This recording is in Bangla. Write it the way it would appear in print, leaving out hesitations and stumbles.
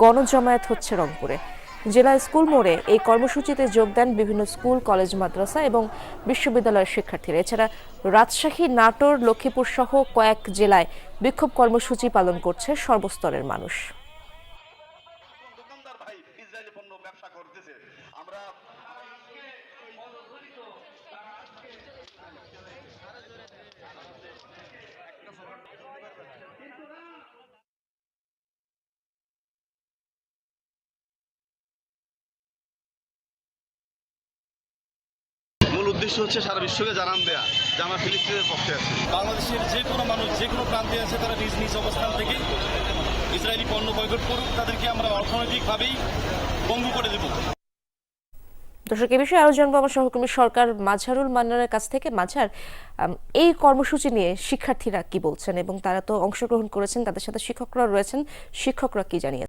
গণজমায়েত হচ্ছে রংপুরে। জেলা স্কুল মোড়ে এই কর্মসূচিতে যোগ দেন বিভিন্ন স্কুল, কলেজ, মাদ্রাসা এবং বিশ্ববিদ্যালয়ের শিক্ষার্থীরা। এছাড়া রাজশাহী, নাটোর, লক্ষ্মীপুর সহ কয়েক জেলায় বিক্ষোভ কর্মসূচি পালন করছে সর্বস্তরের মানুষ। মূল উদ্দেশ্য হচ্ছে সারা বিশ্বকে জানান দেয়া যে আমরা ফিলিস্তিনের পক্ষে আছি। বাংলাদেশের যে কোনো মানুষ যে কোনো প্রান্তে আছে তারা নিজ নিজ অবস্থান থেকে ইসরায়েলি পণ্য বয়কট করুক, তাদেরকে আমরা অর্থনৈতিকভাবেই পঙ্গু করে দেব। দর্শক, এ বিষয়ে আরো জানবো আমার সহকর্মী সরকার মাঝারুল মান্নানের কাছ থেকে। মাঝার, এই কর্মসূচি নিয়ে শিক্ষার্থীরা কি বলছেন এবং তারা তো অংশগ্রহণ করেছেন, তাদের সাথে শিক্ষকরা রয়েছেন, শিক্ষকরা কি জানিয়েছেন?